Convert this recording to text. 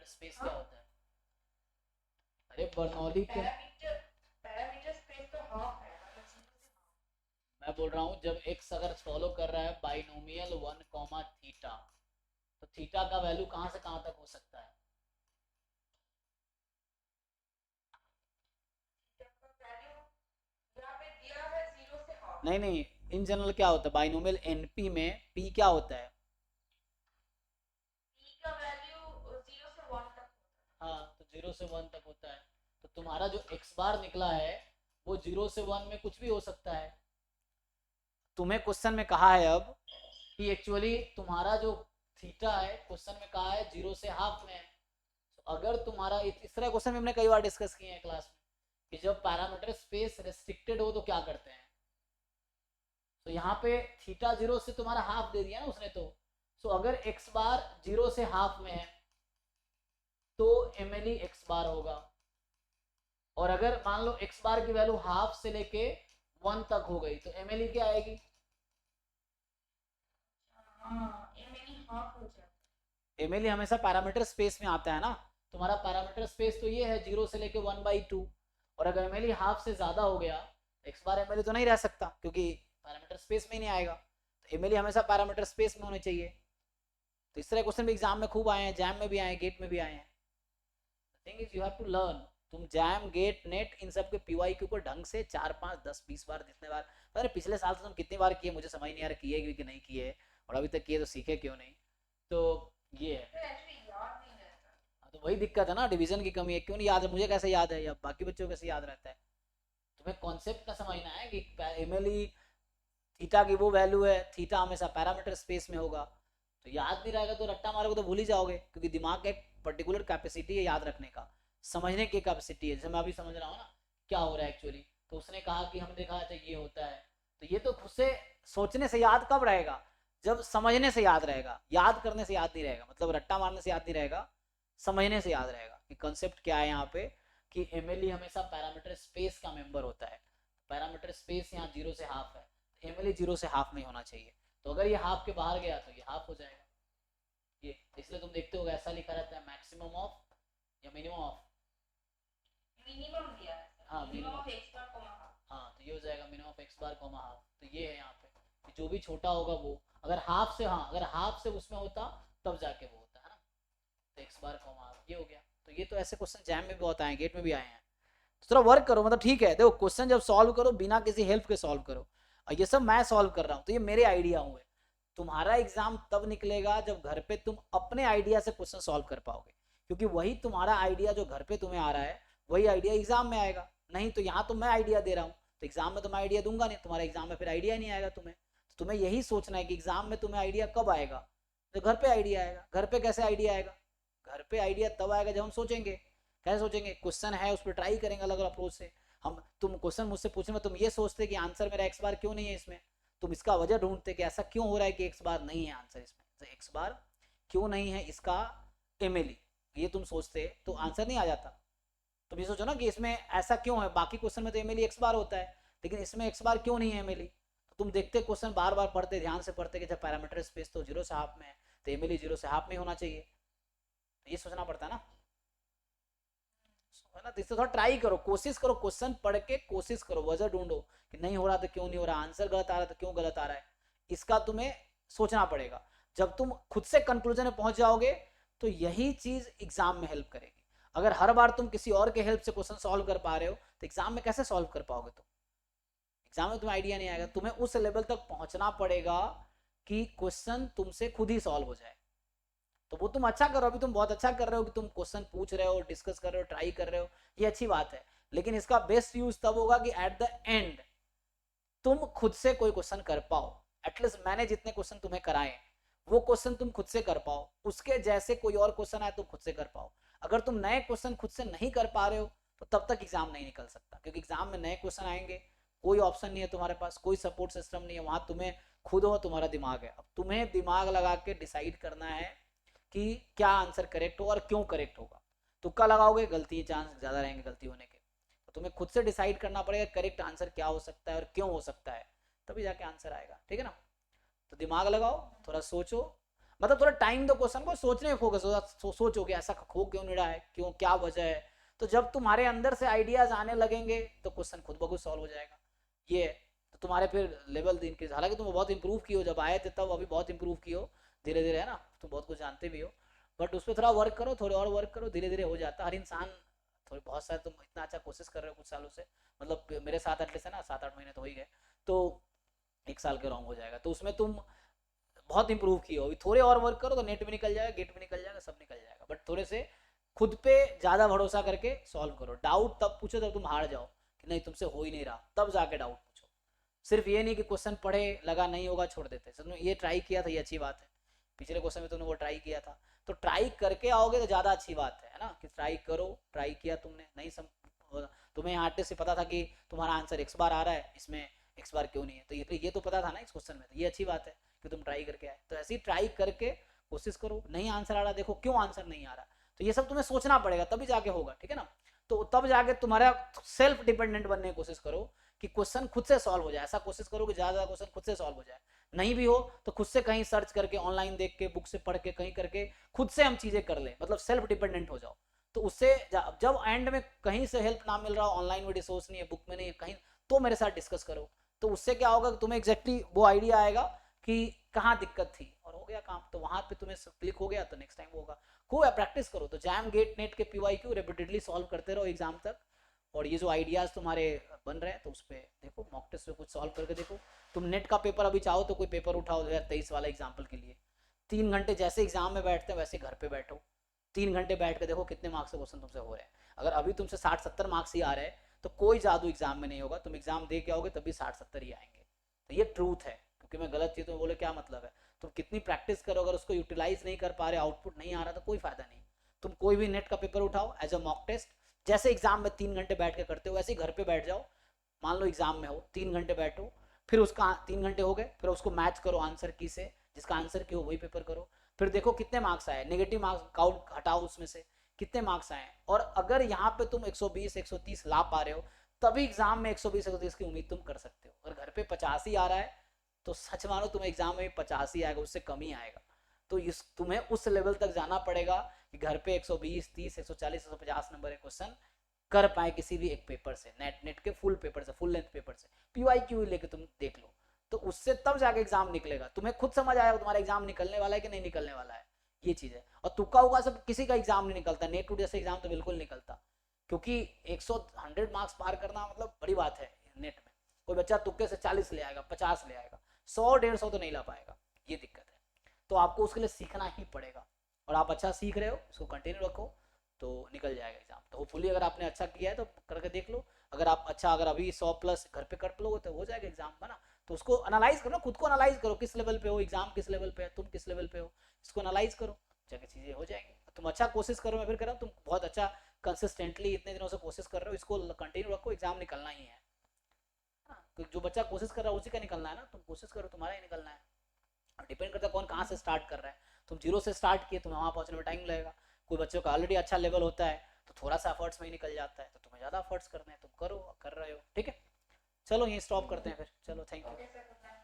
Space क्या होता है? अरे बर्नौली के पैरामीटर स्पेस तो हाफ है, मतलब 0 से मैं बोल रहा हूँ जब x अगर फॉलो कर रहा है बाइनोमियल 1 थीटा, तो थीटा का वैल्यू कहाँ से कहाँ तक हो सकता है? हाफ का वैल्यू यहाँ पे दिया है 0 से हाफ। नहीं नहीं, इन जनरल क्या होता है बाइनोमियल एनपी में, p क्या होता है? पी का वैल्यू 0 से 1 तक होता हाँ, तो 0 से 1 तक होता है। तो तुम्हारा जो x बार निकला है वो 0 से 1 में कुछ भी हो सकता है। तुम्हें क्वेश्चन में कहा है अब कि एक्चुअली तुम्हारा जो थीटा है क्वेश्चन में कहा है 0 से हाफ में है। तो अगर तुम्हारा इस तरह क्वेश्चन में हमने कई बार डिस्कस किए हैं क्लास में कि जब पैरामीटर स्पेस रेस्ट्रिक्टेड हो तो क्या करते हैं। तो यहाँ पे थीटा 0 से तुम्हारा हाफ दे दिया ना उसने, तो सो अगर एक्स बार 0 से हाफ में है तो एम एल एक्स बार होगा। और अगर मान लो एक्स बार की वैल्यू हाफ से लेके 1 तक हो गई तो एम एल क्या आएगी? है। हाँ, ये मेरी हाफ हो जाता एम एल हमेशा पैरामीटर स्पेस में आता है ना। तुम्हारा पैरामीटर स्पेस तो ये है 0 से लेके 1/2। और अगर एम एल हाफ से ज्यादा हो गया, एक्स बार एम एल तो नहीं रह सकता क्योंकि पैरामीटर स्पेस में ही नहीं आएगा। तो एम एल हमेशा पैरामीटर स्पेस में होने चाहिए। तो इस तरह क्वेश्चन भी एग्जाम में खूब आए हैं, जैम में भी आए हैं, गेट में भी आए हैं। Thing is you have to learn. तुम जैम गेट नेट इन सब के पीवाई क्यू को ढंग से 4 5 10 20 बार जितने बार, पता पिछले साल से तुम कितनी बार किए मुझे समझ नहीं आ रहा, किए कि नहीं किए, और अभी तक किए तो सीखे क्यों नहीं। तो ये है। है। एक्चुअली याद नहीं रहता। हाँ, तो वही दिक्कत है ना, डिवीजन की कमी है। क्यों नहीं याद है, मुझे कैसे याद है या बाकी बच्चों को कैसे याद रहता है। तुम्हें कॉन्सेप्ट का समझना है कि एम एल थीटा की वो वैल्यू है, थीटा हमेशा पैरामीटर स्पेस में होगा। तो याद नहीं रहेगा तो रट्टा मारोगे तो भूल ही जाओगे, क्योंकि दिमाग का एक पर्टिकुलर कैपेसिटी है याद रखने का, समझने की कैपेसिटी है। जैसे मैं अभी समझ रहा हूँ ना क्या हो रहा है एक्चुअली, तो उसने कहा कि हमने देखा था ये होता है। तो ये तो खुद से सोचने से याद कब रहेगा? जब समझने से याद रहेगा, याद करने से याद नहीं रहेगा, मतलब रट्टा मारने से याद नहीं रहेगा, समझने से याद रहेगा कि कंसेप्ट क्या है यहाँ पे। कि एम हमेशा पैरामीटर स्पेस का मेंबर होता है। पैरामीटर स्पेस यहाँ 0 से हाफ है, एम 0 से हाफ में होना चाहिए। तो अगर ये हाफ के बाहर गया तो ये हाफ हो जाएगा। ये इसलिए तुम देखते हो ऐसा लिखा रहता है मैक्सिमम ऑफ या मिनिमम ऑफ। मिनिमम दिया है सर, हाँ minimum minimum. Of x bar comma half. हाँ तो ये हो जाएगा minimum of x bar comma half. तो ये है यहाँ पे कि जो भी छोटा होगा वो, अगर हाफ से, हाँ अगर हाफ से उसमें होता तब जाके वो होता है ना। तो एक्स बार कॉमा हाफ ये हो गया। तो ये तो ऐसे क्वेश्चन जैम में भी बहुत आए हैं, गेट में भी आए हैं। तो थोड़ा वर्क करो, मतलब ठीक है देखो क्वेश्चन जब सॉल्व करो बिना किसी हेल्प के सॉल्व करो। और ये सब मैं सॉल्व कर रहा हूँ तो ये मेरे आइडिया हुए। तुम्हारा एग्जाम तब निकलेगा जब घर पे तुम अपने आइडिया से क्वेश्चन सॉल्व कर पाओगे, क्योंकि वही तुम्हारा आइडिया जो घर पे तुम्हें आ रहा है वही आइडिया एग्जाम में आएगा। नहीं तो यहाँ तो मैं आइडिया दे रहा हूँ, तो एग्जाम में तो मैं आइडिया दूंगा नहीं, तुम्हारा एग्जाम में फिर आइडिया नहीं आएगा तुम्हें। तो तुम्हें यही सोचना है कि एग्जाम में तुम्हें आइडिया कब आएगा, तो घर पे आइडिया आएगा। घर पे कैसे आइडिया आएगा? घर पे आइडिया तब आएगा जब हम सोचेंगे। कैसे सोचेंगे? क्वेश्चन है उस पर ट्राई करेंगे अलग अलग अप्रोच से। हम तुम क्वेश्चन मुझसे पूछने में तुम ये सोचते कि आंसर मेरा एक्स बार क्यों नहीं है इसमें, तुम इसका वजह ढूंढते कि ऐसा क्यों हो रहा है कि एक्स बार नहीं है आंसर इसमें, एक्स बार क्यों नहीं है इसका एम ये तुम सोचते तो आंसर नहीं आ जाता। तुम ये सोचो ना कि इसमें ऐसा क्यों है, बाकी क्वेश्चन में तो एम एक्स बार होता है लेकिन इसमें एक्स बार क्यों नहीं है एम तो तुम देखते क्वेश्चन बार बार पढ़ते, ध्यान से पढ़ते कि जब पैरामीटर स्पेस तो 0 से हाफ में है तो एम 0 से हाफ में होना चाहिए। तो ये सोचना पड़ता है ना, है ना। तो इससे थोड़ा ट्राई करो, कोशिश करो, क्वेश्चन पढ़ के कोशिश करो, वजह ढूंढो कि नहीं हो रहा तो क्यों नहीं हो रहा, आंसर गलत आ रहा तो क्यों गलत आ रहा है, इसका तुम्हें सोचना पड़ेगा। जब तुम खुद से कंक्लूजन में पहुंच जाओगे तो यही चीज एग्जाम में हेल्प करेगी। अगर हर बार तुम किसी और के हेल्प से क्वेश्चन सॉल्व कर पा रहे हो तो एग्जाम में कैसे सॉल्व कर पाओगे तुम? एग्जाम में तुम्हें आइडिया नहीं आएगा। तुम्हें उस लेवल तक पहुंचना पड़ेगा कि क्वेश्चन तुमसे खुद ही सॉल्व हो जाए। तो वो तुम अच्छा कर रहे हो, अभी तुम बहुत अच्छा कर रहे हो कि तुम क्वेश्चन पूछ रहे हो, डिस्कस कर रहे हो, ट्राई कर रहे हो, ये अच्छी बात है। लेकिन इसका बेस्ट यूज तब होगा कि एट द एंड तुम खुद से कोई क्वेश्चन कर पाओ। एटलीस्ट मैंने जितने क्वेश्चन तुम्हें कराए वो क्वेश्चन तुम खुद से कर पाओ, उसके जैसे कोई और क्वेश्चन आए तुम खुद से कर पाओ। अगर तुम नए क्वेश्चन खुद से नहीं कर पा रहे हो तो तब तक एग्जाम नहीं निकल सकता, क्योंकि एग्जाम में नए क्वेश्चन आएंगे, कोई ऑप्शन नहीं है तुम्हारे पास, कोई सपोर्ट सिस्टम नहीं है वहां, तुम्हें खुद हो तुम्हारा दिमाग है। अब तुम्हें दिमाग लगा के डिसाइड करना है कि क्या आंसर करेक्ट होगा और क्यों करेक्ट होगा। तुक्का लगाओगे गलती चांस ज़्यादा रहेंगे गलती होने के। तो तुम्हें खुद से डिसाइड करना पड़ेगा करेक्ट आंसर क्या हो सकता है और क्यों हो सकता है, तभी जाके आंसर आएगा। ठीक है ना। तो दिमाग लगाओ, थोड़ा सोचो। मतलब थोड़ा टाइम दो क्वेश्चन को, सोचने में फोकस हो, सोचो कि ऐसा हो क्यों नहीं रहा है, क्यों, क्या वजह है। तो जब तुम्हारे अंदर से आइडियाज आने लगेंगे तो क्वेश्चन खुद ब खुद सॉल्व हो जाएगा। ये है। तो तुम्हारे फिर लेवल दिन के, हालांकि तुम बहुत इंप्रूव की हो, जब आए थे तब अभी बहुत इंप्रूव की हो धीरे धीरे, है ना, तुम बहुत कुछ जानते भी हो। बट उस पर थोड़ा वर्क करो, थोड़े और वर्क करो, धीरे धीरे हो जाता है। हर इंसान थोड़ी, बहुत सारे तुम इतना अच्छा कोशिश कर रहे हो कुछ सालों से, मतलब मेरे साथ एटलीस्ट है ना 7-8 महीने तो हो ही गए, तो 1 साल के रॉन्ग हो जाएगा, तो उसमें तुम बहुत इंप्रूव किए हो। अभी थोड़े और वर्क करो तो नेट भी निकल जाएगा, गेट भी निकल जाएगा, सब निकल जाएगा। बट थोड़े से खुद पे ज़्यादा भरोसा करके सॉल्व करो। डाउट तब पूछो जब तुम हार जाओ कि नहीं तुमसे हो ही नहीं रहा, तब जाके डाउट पूछो। सिर्फ ये नहीं कि क्वेश्चन पढ़े लगा नहीं होगा छोड़ देते, तुमने ये ट्राई किया था, ये अच्छी बात है, पिछले क्वेश्चन में तुमने वो ट्राई किया था, तो ट्राई करके आओगे तो ज़्यादा अच्छी बात है ना, कि ट्राई करो, ट्राई किया तुमने, नहीं तुम्हें यहाँ से पता था कि तुम्हारा आंसर x बार आ रहा है, इसमें x बार क्यों नहीं है, तो ये तो पता था ना इस क्वेश्चन में, तो ये अच्छी बात है कि तुम ट्राई करके आए। तो ऐसे ही ट्राई करके कोशिश करो, नहीं आंसर आ रहा, देखो क्यों आंसर नहीं आ रहा, तो ये सब तुम्हें सोचना पड़ेगा तभी जाके होगा, ठीक है ना। तो तब जाके तुम्हारा सेल्फ डिपेंडेंट बनने की कोशिश करो कि क्वेश्चन खुद से सॉल्व हो जाए, ऐसा कोशिश करो कि ज़्यादा क्वेश्चन खुद से सॉल्व हो जाए। नहीं भी हो तो खुद से कहीं सर्च करके, ऑनलाइन देख के, बुक से पढ़ के, कहीं करके खुद से हम चीज़ें कर ले, मतलब सेल्फ डिपेंडेंट हो जाओ। तो उससे जब एंड में कहीं से हेल्प ना मिल रहा हो, ऑनलाइन में रिसोर्स नहीं है, बुक में नहीं है कहीं, तो मेरे साथ डिस्कस करो। तो उससे क्या होगा कि तुम्हें एग्जैक्टली वो आइडिया आएगा कि कहाँ दिक्कत थी, और हो गया काम, तो वहां पे तुम्हें क्लिक हो गया, तो नेक्स्ट टाइम होगा। खूब प्रैक्टिस करो। तो जैम, गेट, नेट के PYQ रिपीटेडली सॉल्व करते रहो एग्जाम तक। और ये जो आइडियाज तुम्हारे बन रहे हैं तो उस पर देखो, मॉक टेस्ट पे कुछ सॉल्व करके देखो। तुम नेट का पेपर अभी चाहो तो कोई पेपर उठाओ 2023 वाला एग्जाम्पल के लिए, 3 घंटे जैसे एग्जाम में बैठते हैं वैसे घर पे बैठो, 3 घंटे बैठ के देखो कितने मार्क्स के क्वेश्चन तुमसे हो रहे हैं। अगर अभी तुमसे 60-70 मार्क्स ही आ रहे हैं तो कोई जादू एग्जाम में नहीं होगा, तुम एग्जाम दे के आओगे तब भी 60-70 ही आएंगे। तो ये ट्रूथ है, क्योंकि मैं गलत चीज़ तो बोले क्या मतलब है। तुम कितनी प्रैक्टिस करो, अगर उसको यूटिलाइज नहीं कर पा रहे, आउटपुट नहीं आ रहा, तो कोई फायदा नहीं। तुम कोई भी नेट का पेपर उठाओ एज अ मॉक टेस्ट, जैसे एग्जाम में 3 घंटे बैठ के करते हो वैसे ही घर पे बैठ जाओ। मान लो एग्जाम में हो, 3 घंटे बैठो, फिर उसका 3 घंटे हो गए, फिर उसको मैच करो आंसर की से, जिसका आंसर की हो वही पेपर करो, फिर देखो कितने मार्क्स आए, नेगेटिव मार्क्स काउंट हटाओ उसमें से, कितने मार्क्स आए। और अगर यहाँ पे तुम 120-130 ला पा रहे हो, तभी एग्जाम में 120-130 की उम्मीद तुम कर सकते हो। अगर घर पे 50 ही आ रहा है तो सच मानो तुम्हें एग्जाम में 50 ही आएगा, उससे कम ही आएगा। तो इस तुम्हें उस लेवल तक जाना पड़ेगा कि घर पे 120, 30, 140, 150 नंबर के क्वेश्चन कर पाए किसी भी एक पेपर से, नेट के फुल पेपर से, फुल लेंथ पेपर से, PYQ लेके तुम देख लो। तो उससे तब जाके एग्जाम निकलेगा, तुम्हें खुद समझ आएगा तुम्हारा एग्जाम निकलने वाला है कि नहीं निकलने वाला है। ये चीज है। और तुक्का उका सब किसी का एग्जाम नहीं निकलता, नेट टू जैसे एग्जाम तो बिल्कुल निकलता, क्योंकि 100 मार्क्स पार करना मतलब बड़ी बात है नेट में। कोई बच्चा तुक्के से 40 ले आएगा, 50 ले आएगा, 100-150 तो नहीं ला पाएगा, ये दिक्कत है। तो आपको उसके लिए सीखना ही पड़ेगा, और आप अच्छा सीख रहे हो, इसको कंटिन्यू रखो, तो निकल जाएगा एग्जाम। तो होपफुली अगर आपने अच्छा किया है तो करके देख लो। अगर आप अच्छा, अगर अभी 100+ घर पे कर लोगे तो हो जाएगा एग्जाम है ना। तो उसको एनालाइज करो, खुद को एनालाइज करो, किस लेवल पे हो, एग्जाम किस लेवल पे है, तुम किस लेवल पे हो, इसको एनालाइज करो, जाके चीजें हो जाएंगी। तुम अच्छा कोशिश करो, मैं फिर कह रहा हूँ तुम बहुत अच्छा कंसिस्टेंटली इतने दिनों से कोशिश कर रहे हो, इसको कंटिन्यू रखो, एग्जाम निकलना ही है। जो बच्चा कोशिश कर रहा है उसी का निकलना है ना, तुम कोशिश करो, तुम्हारा ही निकलना है। डिपेंड करता है कौन कहाँ से स्टार्ट कर रहा है। तुम 0 से स्टार्ट किए, तुम्हें वहाँ पहुँचने में टाइम लगेगा। कोई बच्चों का ऑलरेडी अच्छा लेवल होता है तो थोड़ा सा एफर्ट्स में ही निकल जाता है, तो तुम्हें ज़्यादा एफर्ट्स करने हैं, तुम करो, कर रहे हो, ठीक है। चलो यहीं स्टॉप करते हैं फिर, चलो थैंक यू।